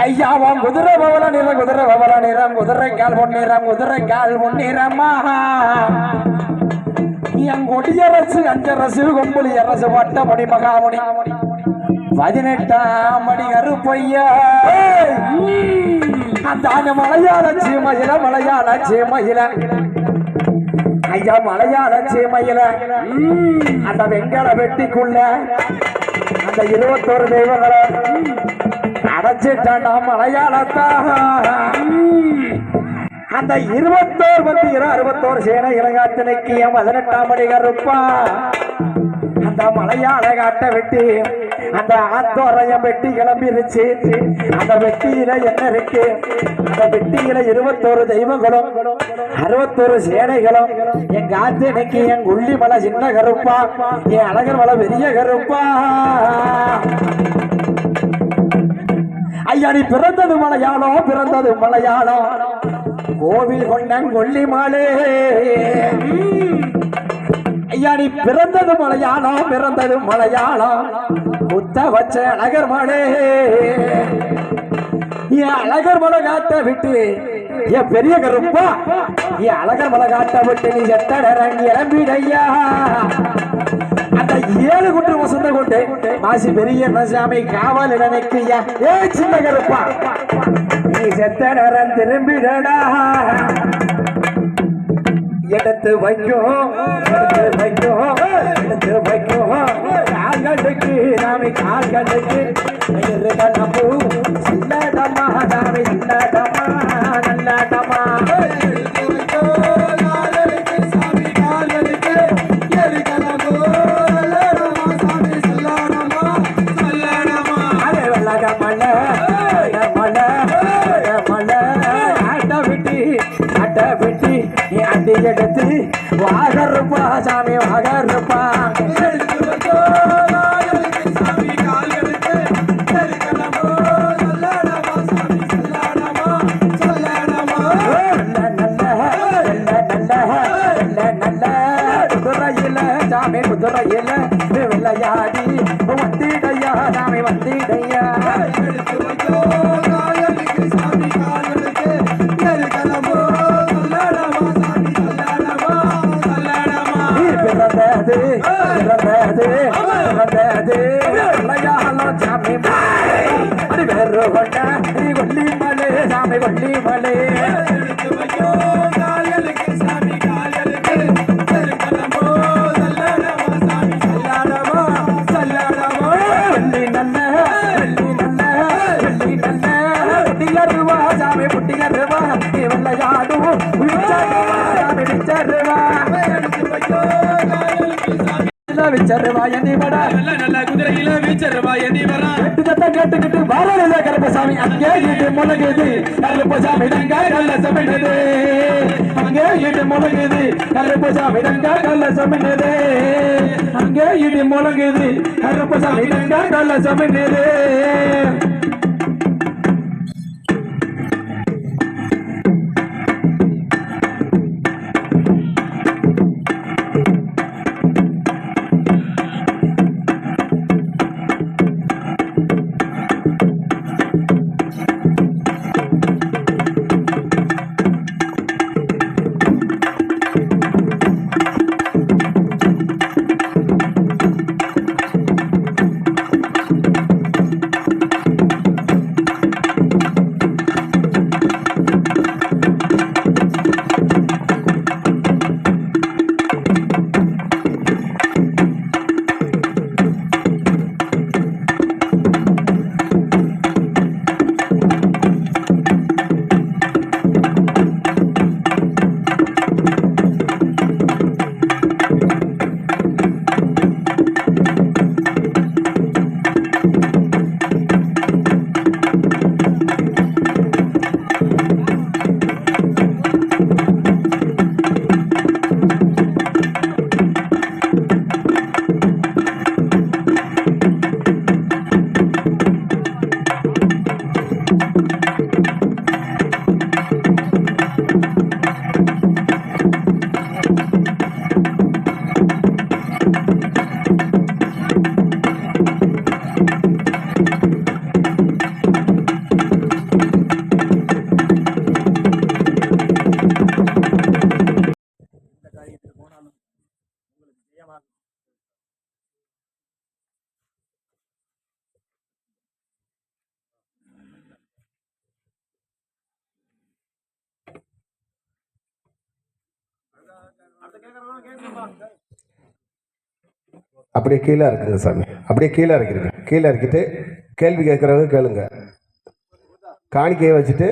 ஐயாவாம் குதிரை பவல நிறம் குதிரை பவல நிறம் குதிரை கால் பொன்னிறம் குதிரை கால் பொன்னிறமா என் கொடியரசு அஞ்சரசு கொம்புலி அரசு வட்டமணி மகாமணி 18ஆம் மணி கருப்பையா அந்த மலையாள சீமையில ஐயா மலையாள சீமையில அந்த வெங்கல வெட்டிக்குள்ள அந்த 21 தெய்வங்களை அடைச்சிட்டாண்டா மலையாளத்தா அந்த 21 சேனை இலங்காத்தினைக்கு 18ஆம் மணி கருப்பா அந்த மலையாள காட்ட வெட்டி அந்த ஆத்தோரையம் வெட்டி கிளம்பிருச்சு. அந்த வெட்டியில என்ன இருக்கு? அந்த வெட்டியில 21 தெய்வங்களும் 61 சேனைகளும். என் காத்தனைக்கு என் கொல்லி மலை சின்ன கருப்பா, என் அழகர் மலை பெரிய கருப்பா. ஐயா நீ பிறந்தது மலையாளம், பிறந்தது மலையாளம். கோவில் கொண்டன் கொல்லிமலை. ஐயா நீ பிறந்தது மலையாளம், பிறந்தது மலையாளம். குத்த வச்ச அழகர் மலை. என் அழகர் மலை காட்ட விட்டு என் பெரிய கருப்பா, என் அழகர் மலை காட்ட விட்டு நீ செத்தடரன் இளம்பிடையா. அந்த 7 குற்று வசந்த கொண்டு மாசி பெரிய சாமி காவல் நினைக்கியா. ஏ சின்ன கருப்பா நீ செத்தடரன் திரும்பிடடா. எடுத்து வைக்கும், எடுத்து வைக்கும், எடுத்து வைக்கும் கால்களுக்கு சாமி கால்களுக்கு நம்பு சின்னடமா சாமி சின்னடமா நல்லடமா. எடுத்து வாகருப்பா சாமி வாகருப்பா. குதிரையில சாமி குதிரையில விளையாடி வந்திடையா சாமி வந்திடையா. சாமி வேறு கொண்ட கொல்லி மலை சாமி கொல்லி மலை. சாமி புட்டிகருவா வெள்ளையாடு கேட்டுக்கிட்டு வாரல கருப்பசாமி. அங்கே இட்டு முழங்குது கருப்பசாமி டங்கா கல்ல சமைந்தது. அங்கே இட்டு முழங்குது கருப்பசாமி டங்கா கல்ல சமைந்தது. அங்கே இடி முழங்குது கருப்பசாமி டங்கா கல்ல சமைந்தது. அப்படியே கீழே இருக்குங்க சாமி, அப்படியே கீழே இறக்கிருங்க. கீழே இறக்கிட்டு கேள்வி கேட்குறவங்க கேளுங்க. காணிக்கையை வச்சுட்டு